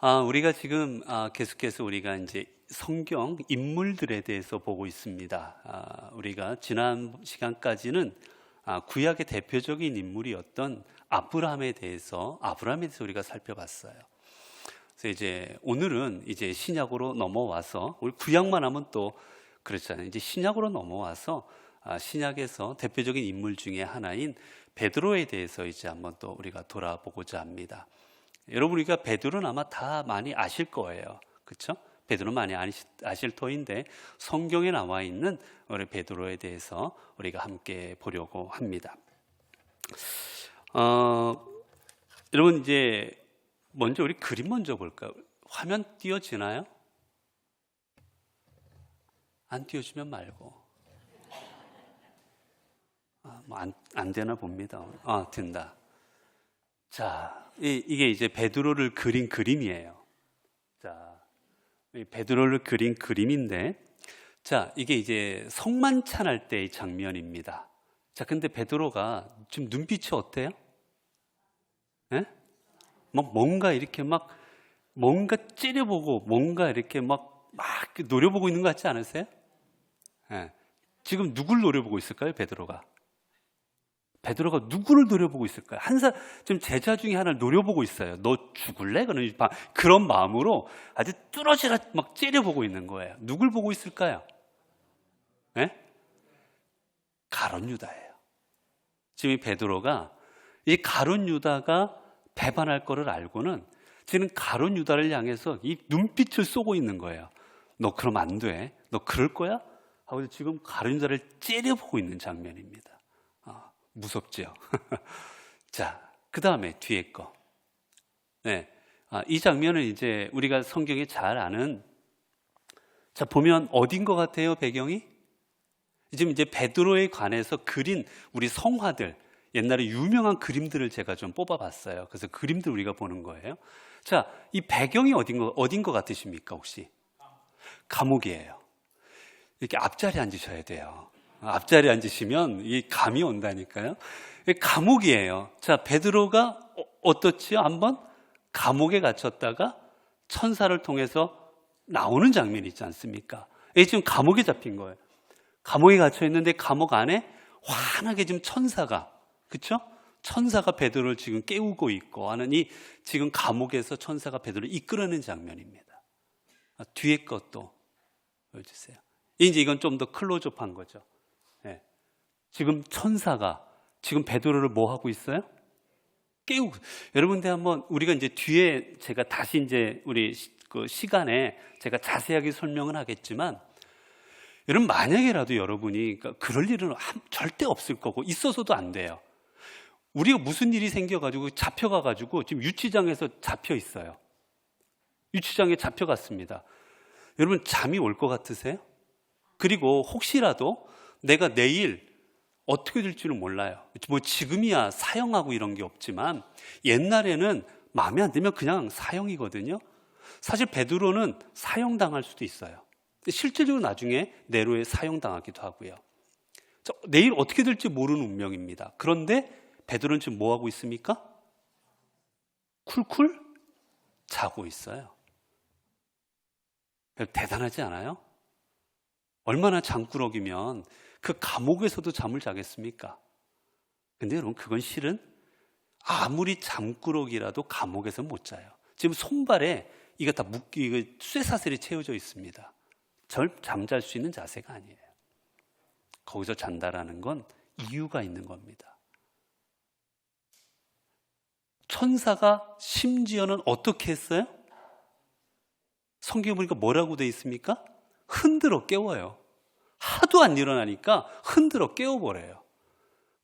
우리가 지금 계속해서 우리가 이제 성경 인물들에 대해서 보고 있습니다. 우리가 지난 시간까지는 구약의 대표적인 인물이었던 아브라함에 대해서 우리가 살펴봤어요. 그래서 이제 오늘은 이제 신약으로 넘어와서 우리 구약만 하면 또 그렇잖아요. 이제 신약으로 넘어와서 신약에서 대표적인 인물 중에 하나인 베드로에 대해서 이제 한번 또 우리가 돌아보고자 합니다. 여러분, 우리가 베드로는 아마 다 많이 아실 거예요. 그렇죠? 베드로는 많이 아실 터인데 성경에 나와 있는 우리 베드로에 대해서 우리가 함께 보려고 합니다. 여러분, 이제 먼저 우리 그림 먼저 볼까요? 화면 띄워지나요? 안 띄워주면 말고. 안 되나 봅니다. 된다. 자, 이게 이제 베드로를 그린 그림이에요. 자, 베드로를 그린 그림인데, 자, 이게 이제 성만찬할 때의 장면입니다. 자, 근데 베드로가 지금 눈빛이 어때요? 예? 뭔가 이렇게 뭔가 찌려보고 뭔가 이렇게 막 노려보고 있는 것 같지 않으세요? 예. 지금 누굴 노려보고 있을까요, 베드로가 누구를 노려보고 있을까요? 지금 제자 중에 하나를 노려보고 있어요. 너 죽을래? 그런 마음으로 아주 뚫어지라 막 째려보고 있는 거예요. 누굴 보고 있을까요? 네? 가룟 유다예요. 지금 이 베드로가 이 가룟 유다가 배반할 거를 알고는 지금 가룟 유다를 향해서 이 눈빛을 쏘고 있는 거예요. 너 그럼 안 돼. 너 그럴 거야? 하고 지금 가룟 유다를 째려보고 있는 장면입니다. 무섭죠. 자, 그 다음에 뒤에 거. 네. 이 장면은 이제 우리가 성경에 잘 아는, 자, 보면 어딘 것 같아요, 배경이? 지금 이제 베드로에 관해서 그린 우리 성화들, 옛날에 유명한 그림들을 제가 좀 뽑아봤어요. 그래서 그림들 우리가 보는 거예요. 자, 이 배경이 어딘 것 같으십니까, 혹시? 감옥이에요. 이렇게 앞자리에 앉으셔야 돼요. 앞자리에 앉으시면 이 감이 온다니까요. 감옥이에요. 자, 베드로가 어떻지요? 한번 감옥에 갇혔다가 천사를 통해서 나오는 장면이 있지 않습니까? 지금 감옥에 잡힌 거예요. 감옥에 갇혀 있는데 감옥 안에 환하게 지금 천사가, 그렇죠? 천사가 베드로를 지금 깨우고 있고 하는 이 지금 감옥에서 천사가 베드로를 이끌어내는 장면입니다. 뒤에 것도 보여주세요. 이제 이건 좀 더 클로즈업한 거죠. 네. 지금 천사가 지금 베드로를 뭐 하고 있어요? 깨우고. 여러분들 한번 우리가 이제 뒤에 제가 다시 이제 우리 그 시간에 제가 자세하게 설명은 하겠지만, 여러분 만약에라도 여러분이 그럴 일은 절대 없을 거고 있어서도 안 돼요. 우리가 무슨 일이 생겨가지고 잡혀가가지고 지금 유치장에서 잡혀 있어요. 유치장에 잡혀갔습니다. 여러분 잠이 올 것 같으세요? 그리고 혹시라도 내가 내일 어떻게 될지는 몰라요. 뭐 지금이야 사형하고 이런 게 없지만 옛날에는 마음에 안 들면 그냥 사형이거든요. 사실 베드로는 사형당할 수도 있어요. 실질적으로 나중에 네로에 사형당하기도 하고요. 내일 어떻게 될지 모르는 운명입니다. 그런데 베드로는 지금 뭐 하고 있습니까? 쿨쿨 자고 있어요. 대단하지 않아요? 얼마나 잠꾸러기면 그 감옥에서도 잠을 자겠습니까? 근데 여러분 그건 실은 아무리 잠꾸러기라도 감옥에서 못 자요. 지금 손발에 이거 다 쇠사슬이 채워져 있습니다. 잠잘 수 있는 자세가 아니에요. 거기서 잔다라는 건 이유가 있는 겁니다. 천사가 심지어는 어떻게 했어요? 성경에 보니까 뭐라고 돼 있습니까? 흔들어 깨워요. 하도 안 일어나니까 흔들어 깨워버려요.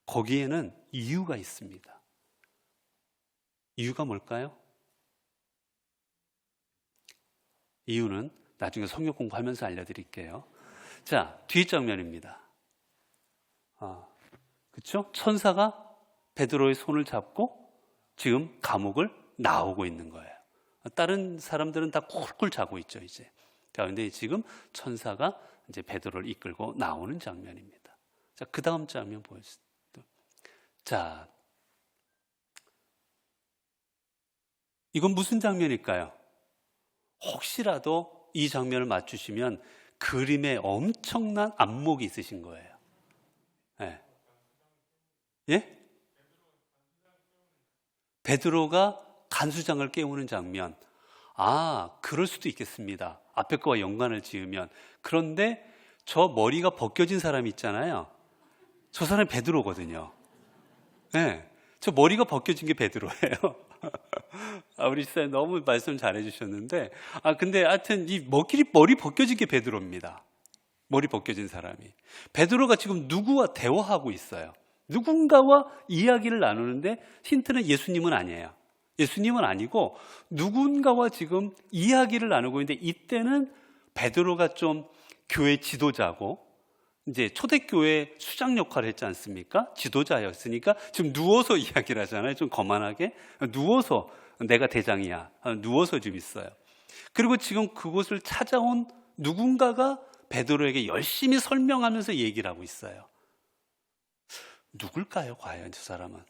거기에는 이유가 있습니다. 이유가 뭘까요? 이유는 나중에 성경 공부하면서 알려드릴게요. 자, 뒷장면입니다. 그렇죠? 천사가 베드로의 손을 잡고 지금 감옥을 나오고 있는 거예요. 다른 사람들은 다 쿨쿨 자고 있죠, 이제. 그런데 지금 천사가 이제 베드로를 이끌고 나오는 장면입니다. 자, 그 다음 장면 보여주세요. 자, 이건 무슨 장면일까요? 혹시라도 이 장면을 맞추시면 그림에 엄청난 안목이 있으신 거예요. 예? 예? 베드로가 간수장을 깨우는 장면. 아, 그럴 수도 있겠습니다. 앞에 거와 연관을 지으면. 그런데 저 머리가 벗겨진 사람이 있잖아요. 저 사람이 베드로거든요. 네, 저 머리가 벗겨진 게 베드로예요. 우리 집사님 너무 말씀 잘해 주셨는데, 근데 하여튼 이 머리 벗겨진 게 베드로입니다. 머리 벗겨진 사람이. 베드로가 지금 누구와 대화하고 있어요. 누군가와 이야기를 나누는데 힌트는 예수님은 아니에요. 예수님은 아니고 누군가와 지금 이야기를 나누고 있는데, 이때는 베드로가 좀 교회 지도자고 이제 초대교회 수장 역할을 했지 않습니까? 지도자였으니까 지금 누워서 이야기를 하잖아요. 좀 거만하게 누워서 내가 대장이야, 누워서 좀 있어요. 그리고 지금 그곳을 찾아온 누군가가 베드로에게 열심히 설명하면서 얘기를 하고 있어요. 누굴까요? 과연 저 사람은,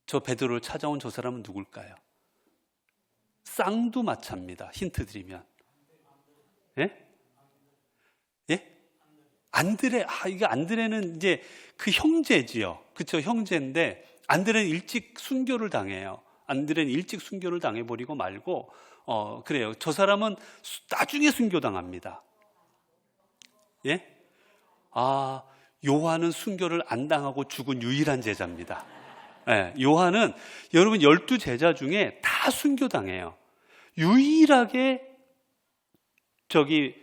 저 베드로를 찾아온 저 사람은 누굴까요? 쌍두마차입니다. 힌트 드리면. 예? 예? 안드레. 이게 안드레는 이제 그 형제지요. 그쵸? 형제인데 안드레는 일찍 순교를 당해요. 안드레는 일찍 순교를 당해버리고 말고, 그래요. 저 사람은 나중에 순교당합니다. 예? 요한은 순교를 안 당하고 죽은 유일한 제자입니다. 예, 요한은 여러분 12제자 중에 다 순교당해요. 유일하게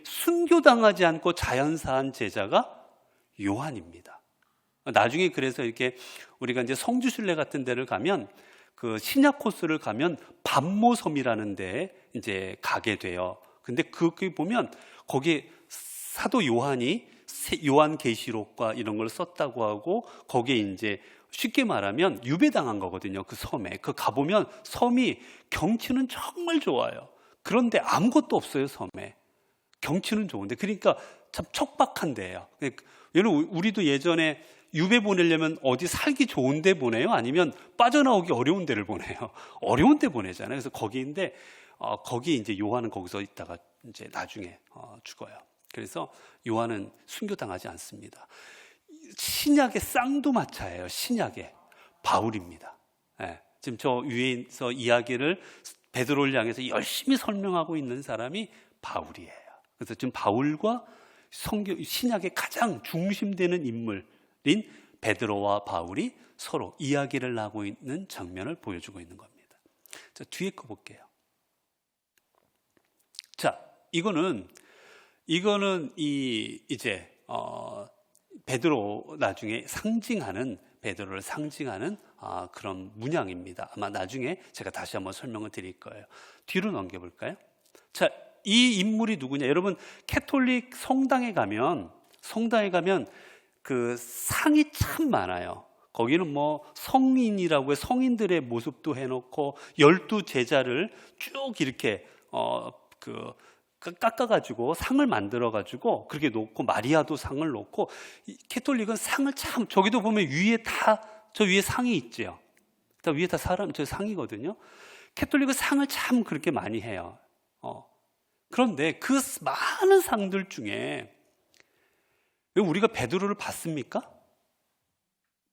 순교당하지 않고 자연사한 제자가 요한입니다. 나중에 그래서 이렇게 우리가 이제 성주순례 같은 데를 가면, 그 신약 코스를 가면 밤모섬이라는 데에 이제 가게 돼요. 근데 거기 보면 거기 사도 요한이 요한계시록과 이런 걸 썼다고 하고, 거기에 이제 쉽게 말하면 유배당한 거거든요. 그 섬에. 그 가보면 섬이 경치는 정말 좋아요. 그런데 아무것도 없어요, 섬에. 경치는 좋은데, 그러니까 참 척박한 데예요. 여러분, 우리도 예전에 유배 보내려면 어디 살기 좋은 데 보내요? 아니면 빠져나오기 어려운 데를 보내요? 어려운 데 보내잖아요. 그래서 거기인데, 거기 이제 요한은 거기서 있다가 이제 나중에 죽어요. 그래서 요한은 순교당하지 않습니다. 신약의 쌍두마차예요. 신약의 바울입니다. 예, 지금 저 위에서 이야기를 베드로를 향해서 열심히 설명하고 있는 사람이 바울이에요. 그래서 지금 바울과 신약의 가장 중심되는 인물인 베드로와 바울이 서로 이야기를 하고 있는 장면을 보여주고 있는 겁니다. 자, 뒤에 거 볼게요. 자, 이거는 이제 베드로 나중에 상징하는, 베드로를 상징하는 그런 문양입니다. 아마 나중에 제가 다시 한번 설명을 드릴 거예요. 뒤로 넘겨볼까요? 자, 이 인물이 누구냐? 여러분, 캐톨릭 성당에 가면 그 상이 참 많아요. 거기는 뭐 성인이라고 해, 성인들의 모습도 해놓고 12제자를 쭉 이렇게 깎아가지고 상을 만들어가지고 그렇게 놓고, 마리아도 상을 놓고, 캐톨릭은 상을 참, 저기도 보면 위에 저 위에 상이 있죠. 위에 다 저 상이거든요. 캐톨릭은 상을 참 그렇게 많이 해요. 그런데 그 많은 상들 중에 왜 우리가 베드로를 봤습니까?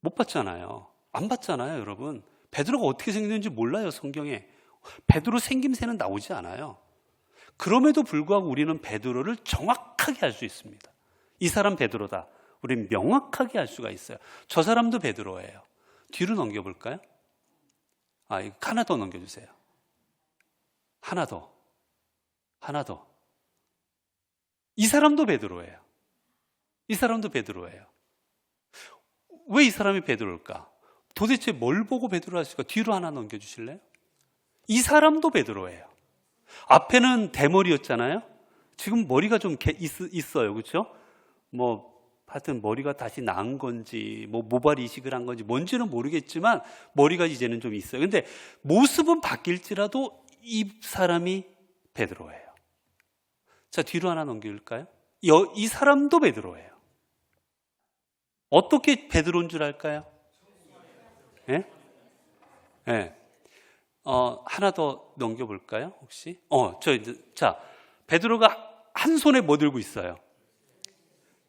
못 봤잖아요. 안 봤잖아요, 여러분. 베드로가 어떻게 생겼는지 몰라요, 성경에. 베드로 생김새는 나오지 않아요. 그럼에도 불구하고 우리는 베드로를 정확하게 알 수 있습니다. 이 사람 베드로다. 우리는 명확하게 알 수가 있어요. 저 사람도 베드로예요. 뒤로 넘겨볼까요? 이거 하나 더 넘겨주세요. 하나 더. 이 사람도 베드로예요. 이 사람도 베드로예요. 왜 이 사람이 베드로일까? 도대체 뭘 보고 베드로라 했을까? 뒤로 하나 넘겨주실래요? 이 사람도 베드로예요. 앞에는 대머리였잖아요. 지금 머리가 좀 있어요. 그렇죠? 하여튼 머리가 다시 나은 건지, 모발 이식을 한 건지 뭔지는 모르겠지만 머리가 이제는 좀 있어요. 근데 모습은 바뀔지라도 이 사람이 베드로예요. 자, 뒤로 하나 넘길까요? 이 사람도 베드로예요. 어떻게 베드로인 줄 알까요? 예? 예. 하나 더 넘겨볼까요? 혹시? 자, 베드로가 한 손에 뭐 들고 있어요?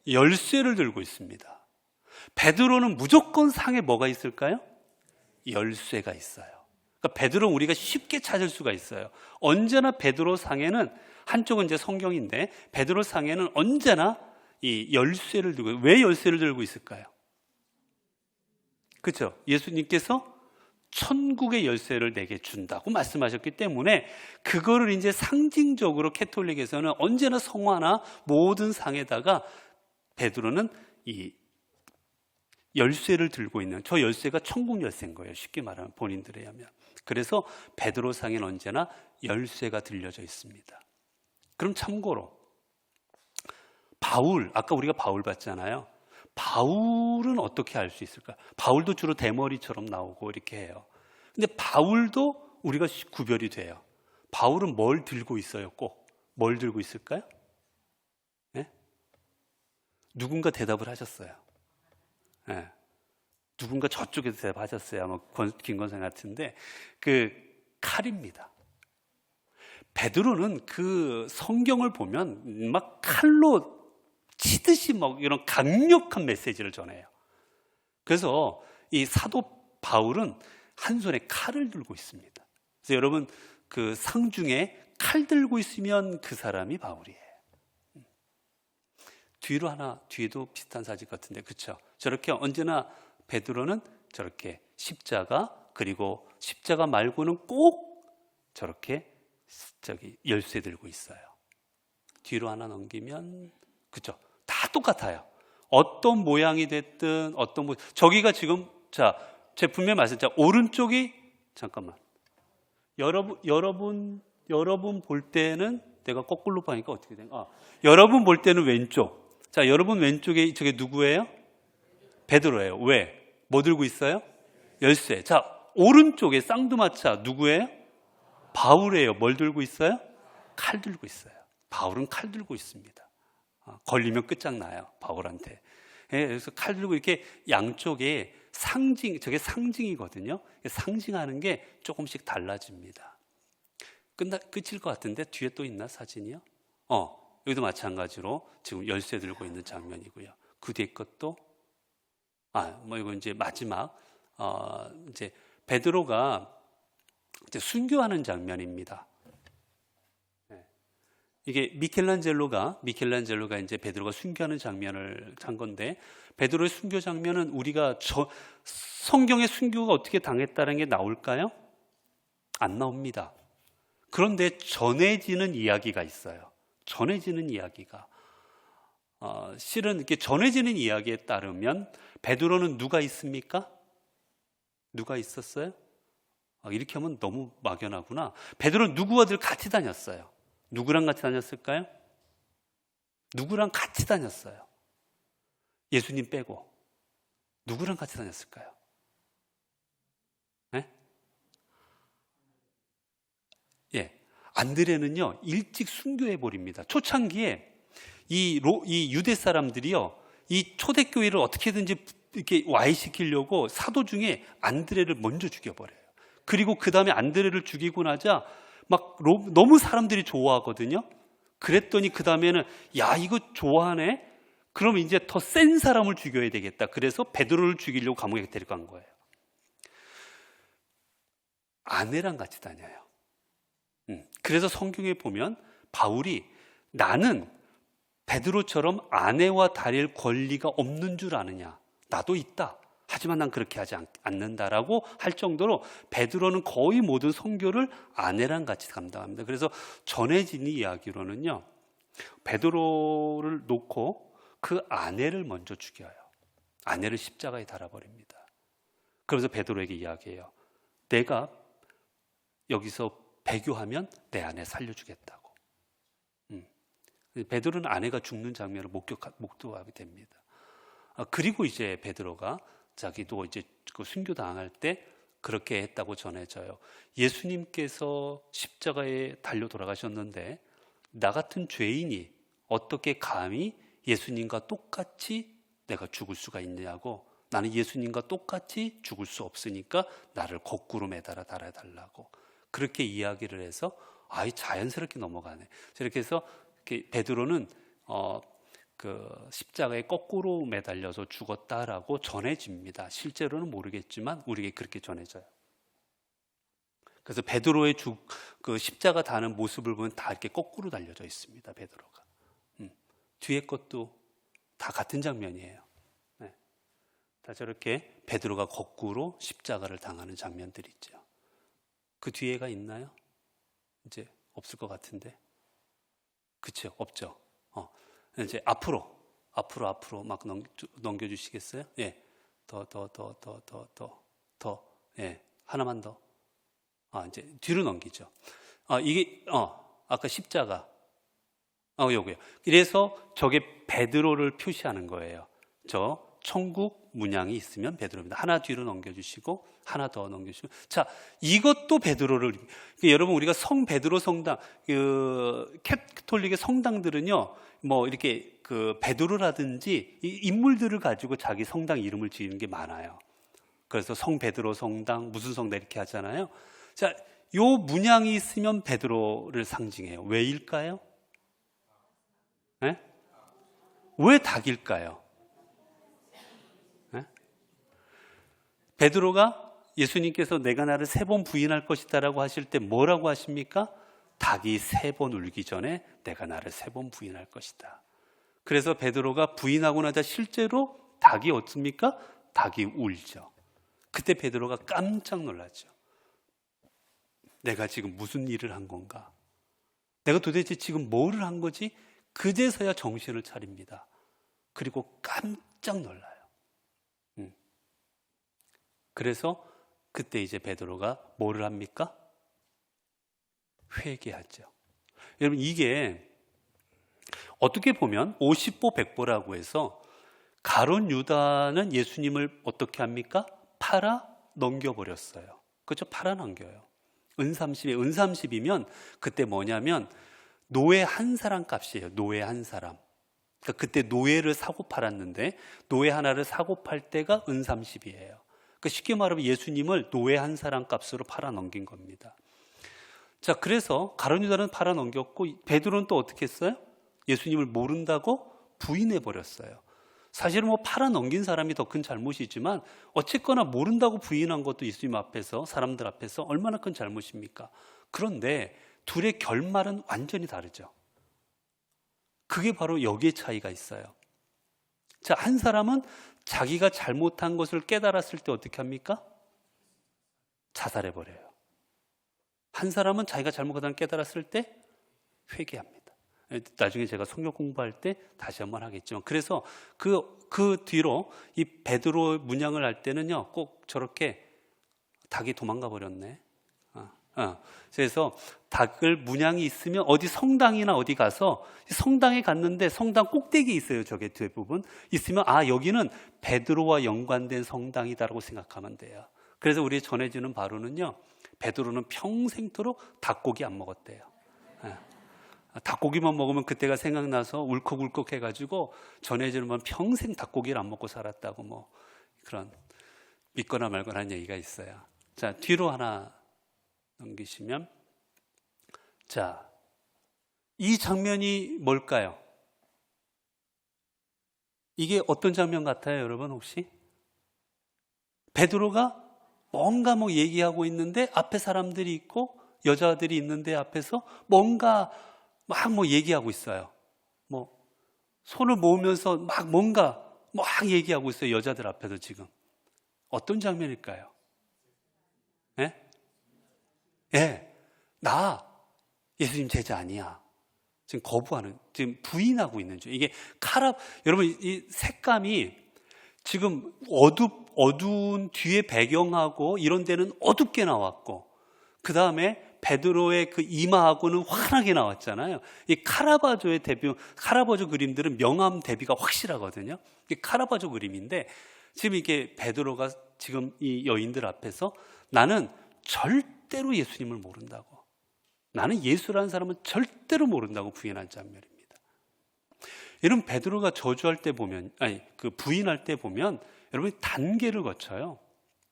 열쇠를 들고 있습니다. 베드로는 무조건 상에 뭐가 있을까요? 열쇠가 있어요. 그러니까 베드로는 우리가 쉽게 찾을 수가 있어요. 언제나 베드로 상에는, 한쪽은 이제 성경인데 베드로 상에는 언제나 이 열쇠를 들고, 왜 열쇠를 들고 있을까요? 그렇죠? 예수님께서 천국의 열쇠를 내게 준다고 말씀하셨기 때문에 그거를 이제 상징적으로 캐톨릭에서는 언제나 성화나 모든 상에다가 베드로는 이 열쇠를 들고 있는, 저 열쇠가 천국 열쇠인 거예요. 쉽게 말하면 본인들에 의하면. 그래서 베드로 상에는 언제나 열쇠가 들려져 있습니다. 그럼 참고로 바울, 아까 우리가 바울 봤잖아요. 바울은 어떻게 알 수 있을까? 바울도 주로 대머리처럼 나오고 이렇게 해요. 근데 바울도 우리가 구별이 돼요. 바울은 뭘 들고 있어요? 꼭 뭘 들고 있을까요? 네? 누군가 대답을 하셨어요. 네. 누군가 저쪽에서 대답하셨어요. 아마 김건생 같은데 그 칼입니다. 베드로는 그 성경을 보면 막 칼로 치듯이 막 이런 강력한 메시지를 전해요. 그래서 이 사도 바울은 한 손에 칼을 들고 있습니다. 그래서 여러분 그 상 중에 칼 들고 있으면 그 사람이 바울이에요. 뒤에도 비슷한 사진 같은데, 그렇죠? 저렇게 언제나 베드로는 저렇게 십자가, 그리고 십자가 말고는 꼭 저렇게 열쇠 들고 있어요. 뒤로 하나 넘기면, 그렇죠? 다 똑같아요. 어떤 모양이 됐든 저기가 지금, 자, 제가 분명히 말씀드렸죠. 오른쪽이, 잠깐만, 여러분 볼 때는, 내가 거꾸로 보니까 어떻게 된? 여러분 볼 때는 왼쪽. 자, 여러분 왼쪽에 저게 누구예요? 베드로예요. 왜? 뭐 들고 있어요? 열쇠. 자, 오른쪽에 쌍두마차 누구예요? 바울이에요. 뭘 들고 있어요? 칼 들고 있어요. 바울은 칼 들고 있습니다. 걸리면 끝장나요, 바울한테. 그래서 칼 들고 이렇게 양쪽에 저게 상징이거든요. 상징하는 게 조금씩 달라집니다. 끝일 것 같은데 뒤에 또 있나, 사진이요? 여기도 마찬가지로 지금 열쇠 들고 있는 장면이고요. 그 뒤에 것도, 이거 이제 마지막, 이제 베드로가 이제 순교하는 장면입니다. 이게 미켈란젤로가 이제 베드로가 순교하는 장면을 한 건데, 베드로의 순교 장면은 우리가 성경의 순교가 어떻게 당했다는 게 나올까요? 안 나옵니다. 그런데 전해지는 이야기가 있어요. 전해지는 이야기가. 실은 이렇게 전해지는 이야기에 따르면 베드로는 누가 있습니까? 누가 있었어요? 이렇게 하면 너무 막연하구나. 베드로는 누구와 늘 같이 다녔어요. 누구랑 같이 다녔을까요? 누구랑 같이 다녔어요? 예수님 빼고 누구랑 같이 다녔을까요? 네? 안드레는요 일찍 순교해 버립니다. 초창기에 이 유대 사람들이요 이 초대교회를 어떻게든지 이렇게 와해시키려고 사도 중에 안드레를 먼저 죽여버려요. 그리고 그 다음에 안드레를 죽이고 나자 막 너무 사람들이 좋아하거든요. 그랬더니 그 다음에는 야, 이거 좋아하네? 그럼 이제 더 센 사람을 죽여야 되겠다. 그래서 베드로를 죽이려고 감옥에 데려간 거예요. 아내랑 같이 다녀요. 그래서 성경에 보면 바울이 나는 베드로처럼 아내와 다닐 권리가 없는 줄 아느냐? 나도 있다. 하지만 난 그렇게 하지 않는다라고 할 정도로 베드로는 거의 모든 선교를 아내랑 같이 감당합니다. 그래서 전해진 이야기로는요, 베드로를 놓고 그 아내를 먼저 죽여요. 아내를 십자가에 달아버립니다. 그래서 베드로에게 이야기해요. 내가 여기서 배교하면 내 아내 살려주겠다고. 베드로는 아내가 죽는 장면을 목도하게 됩니다. 그리고 이제 베드로가 자기도 이제 그 순교 당할 때 그렇게 했다고 전해져요. 예수님께서 십자가에 달려 돌아가셨는데 나 같은 죄인이 어떻게 감히 예수님과 똑같이 내가 죽을 수가 있냐고. 나는 예수님과 똑같이 죽을 수 없으니까 나를 거꾸로 매달아 달아달라고. 그렇게 이야기를 해서 자연스럽게 넘어가네. 이렇게 해서 베드로는 그 십자가에 거꾸로 매달려서 죽었다라고 전해집니다. 실제로는 모르겠지만 우리에게 그렇게 전해져요. 그래서 베드로의 그 십자가 다는 모습을 보면 다 이렇게 거꾸로 달려져 있습니다. 베드로가. 뒤에 것도 다 같은 장면이에요. 네. 다 저렇게 베드로가 거꾸로 십자가를 당하는 장면들이 있죠. 그 뒤에가 있나요? 이제 없을 것 같은데. 그렇죠? 없죠. 이제 앞으로 막 넘겨주시겠어요? 예, 더, 예, 하나만 더. 이제 뒤로 넘기죠. 이게 아까 십자가. 요거요. 그래서 저게 베드로를 표시하는 거예요. 저 천국 문양이 있으면 베드로입니다. 하나 뒤로 넘겨주시고 하나 더 넘겨주시고. 자, 이것도 베드로를. 여러분 우리가 성 베드로 성당, 그 캐톨릭의 성당들은요, 뭐 이렇게 그 베드로라든지 이 인물들을 가지고 자기 성당 이름을 지은 게 많아요. 그래서 성 베드로 성당, 무슨 성당 이렇게 하잖아요. 자, 요 문양이 있으면 베드로를 상징해요. 왜일까요? 네? 왜 닭일까요? 네? 베드로가 예수님께서 내가 나를 3번 부인할 것이다라고 하실 때 뭐라고 하십니까? 닭이 3번 울기 전에 내가 나를 3번 부인할 것이다. 그래서 베드로가 부인하고 나자 실제로 닭이 어떻습니까? 닭이 울죠. 그때 베드로가 깜짝 놀랐죠. 내가 지금 무슨 일을 한 건가? 내가 도대체 지금 뭐를 한 거지? 그제서야 정신을 차립니다. 그리고 깜짝 놀라요. 그래서 그때 이제 베드로가 뭐를 합니까? 회개하죠. 여러분 이게 어떻게 보면 50보 100보라고 해서 가룟 유다는 예수님을 어떻게 합니까? 팔아 넘겨버렸어요. 그렇죠? 팔아 넘겨요. 은30이면 그때 뭐냐면 노예 한 사람 값이에요. 노예 한 사람. 그러니까 그때 노예를 사고 팔았는데 노예 하나를 사고 팔 때가 은30이에요. 그러니까 쉽게 말하면 예수님을 노예 한 사람 값으로 팔아 넘긴 겁니다. 자, 그래서 가룟 유다는 팔아 넘겼고 베드로는 또 어떻게 했어요? 예수님을 모른다고 부인해 버렸어요. 사실은 뭐 팔아 넘긴 사람이 더 큰 잘못이지만 어쨌거나 모른다고 부인한 것도 예수님 앞에서, 사람들 앞에서 얼마나 큰 잘못입니까? 그런데 둘의 결말은 완전히 다르죠. 그게 바로 여기에 차이가 있어요. 자, 한 사람은 자기가 잘못한 것을 깨달았을 때 어떻게 합니까? 자살해 버려요. 한 사람은 자기가 잘못한 걸 깨달았을 때 회개합니다. 나중에 제가 성경 공부할 때 다시 한번 하겠지만, 그래서 그 뒤로 이 베드로 문양을 할 때는요, 꼭 저렇게 닭이 도망가 버렸네. 그래서 닭을 문양이 있으면 어디 성당이나 어디 가서 성당에 갔는데 성당 꼭대기에 있어요. 저게 대부분 있으면 여기는 베드로와 연관된 성당이다라고 생각하면 돼요. 그래서 우리 전해지는 바로는요, 베드로는 평생토록 닭고기 안 먹었대요. 닭고기만 먹으면 그때가 생각나서 울컥울컥 해가지고 전해지는 건 평생 닭고기를 안 먹고 살았다고 뭐 그런 믿거나 말거나 하는 얘기가 있어요. 자, 뒤로 하나 넘기시면, 자, 이 장면이 뭘까요? 이게 어떤 장면 같아요, 여러분 혹시? 베드로가 뭔가 뭐 얘기하고 있는데 앞에 사람들이 있고 여자들이 있는데 앞에서 뭔가 막 뭐 얘기하고 있어요. 뭐 손을 모으면서 막 뭔가 막 얘기하고 있어요. 여자들 앞에서 지금. 어떤 장면일까요? 예? 예. 나 예수님 제자 아니야. 지금 거부하는, 지금 부인하고 있는 중. 이게 여러분 이 색감이 지금 어두운 뒤에 배경하고 이런 데는 어둡게 나왔고, 그 다음에 베드로의 그 이마하고는 환하게 나왔잖아요. 이 카라바조 그림들은 명암 대비가 확실하거든요. 이게 카라바조 그림인데, 지금 이게 베드로가 지금 이 여인들 앞에서 나는 절대로 예수님을 모른다고, 나는 예수라는 사람은 절대로 모른다고 부인한 장면입니다. 여러분 베드로가 저주할 때 보면, 그 부인할 때 보면 여러분이 단계를 거쳐요.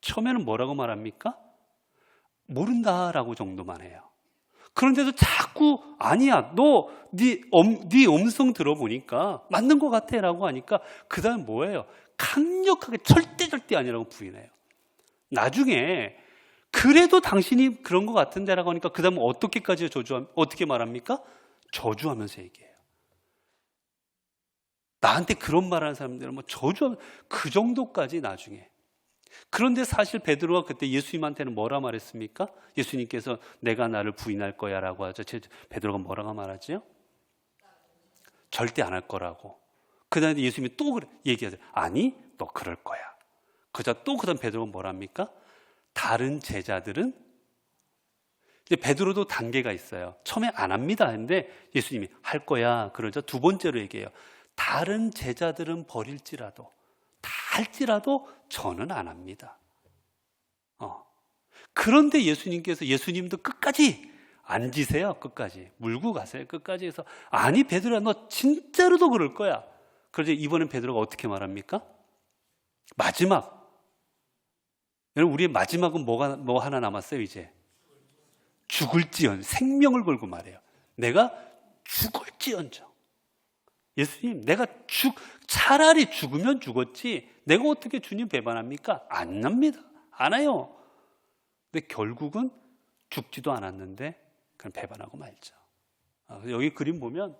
처음에는 뭐라고 말합니까? 모른다라고 정도만 해요. 그런데도 자꾸 아니야, 너 네 음성 들어보니까 맞는 것 같아 라고 하니까 그 다음 뭐예요? 강력하게 절대 아니라고 부인해요. 나중에 그래도 당신이 그런 것 같은데 라고 하니까 그 다음 어떻게까지 어떻게 말합니까? 저주하면서 얘기해요. 나한테 그런 말하는 사람들은 뭐 저주하면 그 정도까지 나중에. 그런데 사실 베드로가 그때 예수님한테는 뭐라 말했습니까? 예수님께서 내가 나를 부인할 거야 라고 하죠. 베드로가 뭐라고 말하죠? 절대 안 할 거라고. 그 다음에 예수님이 또 얘기하죠. 아니, 너 그럴 거야. 또 그 다음 베드로가 뭐랍니까? 다른 제자들은, 이제 베드로도 단계가 있어요. 처음에 안 합니다 근데 예수님이 할 거야 그러죠. 두 번째로 얘기해요. 다른 제자들은 버릴지라도, 다 할지라도 저는 안 합니다. 그런데 예수님도 끝까지 안 지세요. 끝까지 물고 가세요. 끝까지 해서 아니 베드로야, 너 진짜로도 그럴 거야. 그래서 이번엔 베드로가 어떻게 말합니까? 마지막, 여러분 우리의 마지막은 뭐 하나 남았어요. 이제 죽을지언, 생명을 걸고 말해요. 내가 죽을지언정. 예수님, 내가 차라리 죽으면 죽었지 내가 어떻게 주님 배반합니까? 안 합니다. 안 해요. 근데 결국은 죽지도 않았는데 그냥 배반하고 말죠. 여기 그림 보면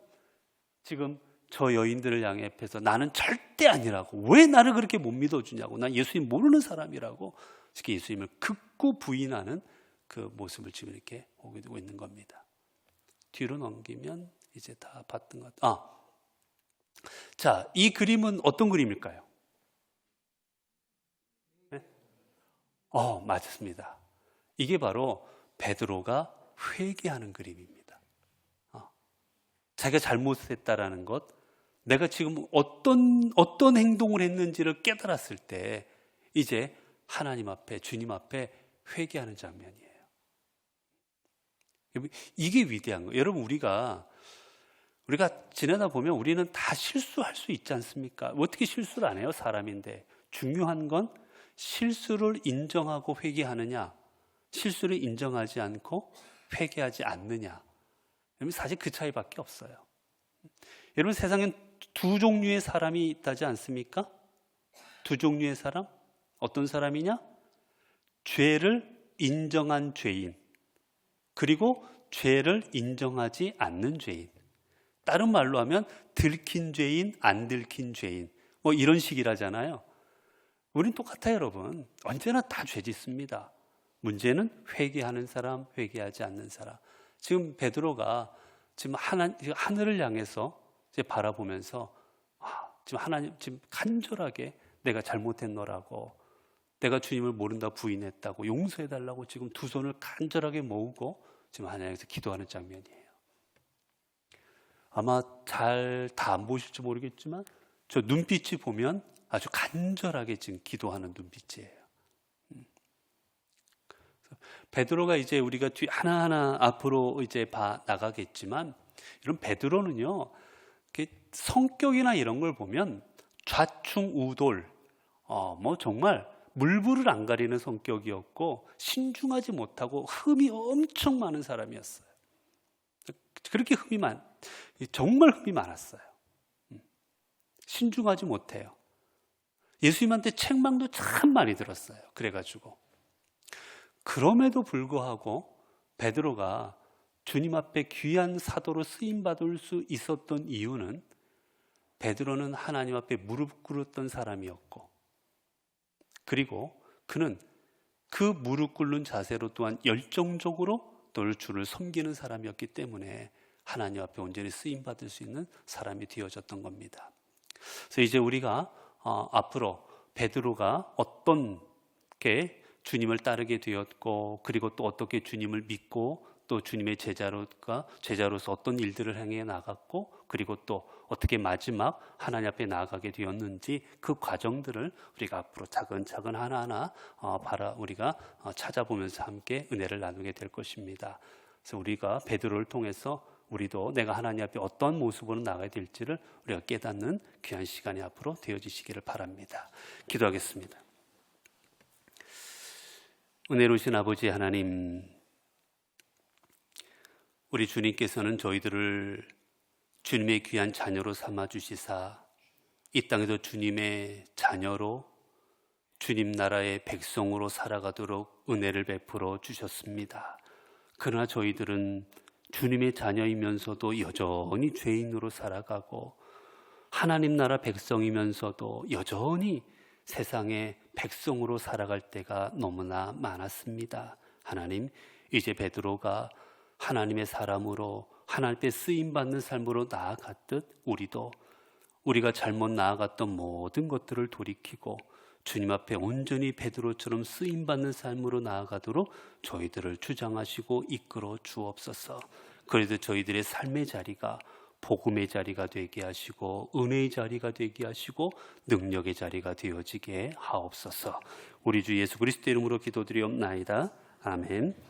지금 저 여인들을 향해 앞에서 나는 절대 아니라고, 왜 나를 그렇게 못 믿어주냐고, 난 예수님 모르는 사람이라고 이렇게 예수님을 극구 부인하는 그 모습을 지금 이렇게 보게 되고 있는 겁니다. 뒤로 넘기면 이제 다 봤던 것 같아요. 자, 이 그림은 어떤 그림일까요? 네? 맞습니다. 이게 바로 베드로가 회개하는 그림입니다. 자기가 잘못했다라는 것, 내가 지금 어떤 행동을 했는지를 깨달았을 때 이제 하나님 앞에, 주님 앞에 회개하는 장면이에요. 이게 위대한 거예요. 여러분, 우리가 지내다 보면 우리는 다 실수할 수 있지 않습니까? 어떻게 실수를 안 해요? 사람인데. 중요한 건 실수를 인정하고 회개하느냐, 실수를 인정하지 않고 회개하지 않느냐. 여러분, 사실 그 차이밖에 없어요. 여러분, 세상엔 두 종류의 사람이 있다지 않습니까? 두 종류의 사람? 어떤 사람이냐? 죄를 인정한 죄인, 그리고 죄를 인정하지 않는 죄인. 다른 말로 하면 들킨 죄인, 안 들킨 죄인, 뭐 이런 식이라잖아요. 우린 똑같아요, 여러분. 언제나 다 죄 짓습니다. 문제는 회개하는 사람, 회개하지 않는 사람. 지금 베드로가 지금 하늘을 향해서 이제 바라보면서 지금 하나님, 지금 간절하게 내가 잘못했노라고, 내가 주님을 모른다 부인했다고 용서해달라고 지금 두 손을 간절하게 모으고 지금 하나님께서 기도하는 장면이에요. 아마 잘 다 안 보실지 모르겠지만 저 눈빛이 보면 아주 간절하게 지금 기도하는 눈빛이에요. 베드로가 이제 우리가 뒤 하나하나 앞으로 이제 나가겠지만, 이런 베드로는요, 성격이나 이런 걸 보면 좌충우돌, 뭐 정말 물불을 안 가리는 성격이었고 신중하지 못하고 흠이 엄청 많은 사람이었어요. 그렇게 정말 흠이 많았어요. 신중하지 못해요. 예수님한테 책망도 참 많이 들었어요. 그래가지고 그럼에도 불구하고 베드로가 주님 앞에 귀한 사도로 쓰임받을 수 있었던 이유는, 베드로는 하나님 앞에 무릎 꿇었던 사람이었고, 그리고 그는 그 무릎 꿇는 자세로 또한 열정적으로 또 주를 섬기는 사람이었기 때문에 하나님 앞에 온전히 쓰임받을 수 있는 사람이 되어졌던 겁니다. 그래서 이제 우리가 앞으로 베드로가 어떻게 주님을 따르게 되었고, 그리고 또 어떻게 주님을 믿고 또 주님의 제자로서 어떤 일들을 행해 나갔고, 그리고 또 어떻게 마지막 하나님 앞에 나아가게 되었는지, 그 과정들을 우리가 앞으로 차근차근 하나하나 우리가 찾아보면서 함께 은혜를 나누게 될 것입니다. 그래서 우리가 베드로를 통해서 우리도 내가 하나님 앞에 어떤 모습으로 나가야 될지를 우리가 깨닫는 귀한 시간이 앞으로 되어지시기를 바랍니다. 기도하겠습니다. 은혜로우신 아버지 하나님, 우리 주님께서는 저희들을 주님의 귀한 자녀로 삼아 주시사 이 땅에도 주님의 자녀로 주님 나라의 백성으로 살아가도록 은혜를 베풀어 주셨습니다. 그러나 저희들은 주님의 자녀이면서도 여전히 죄인으로 살아가고 하나님 나라 백성이면서도 여전히 세상의 백성으로 살아갈 때가 너무나 많았습니다. 하나님, 이제 베드로가 하나님의 사람으로 하나님께 쓰임받는 삶으로 나아갔듯 우리도 우리가 잘못 나아갔던 모든 것들을 돌이키고 주님 앞에 온전히 베드로처럼 쓰임받는 삶으로 나아가도록 저희들을 주장하시고 이끌어 주옵소서. 그래도 저희들의 삶의 자리가 복음의 자리가 되게 하시고 은혜의 자리가 되게 하시고 능력의 자리가 되어지게 하옵소서. 우리 주 예수 그리스도 이름으로 기도드리옵나이다. 아멘.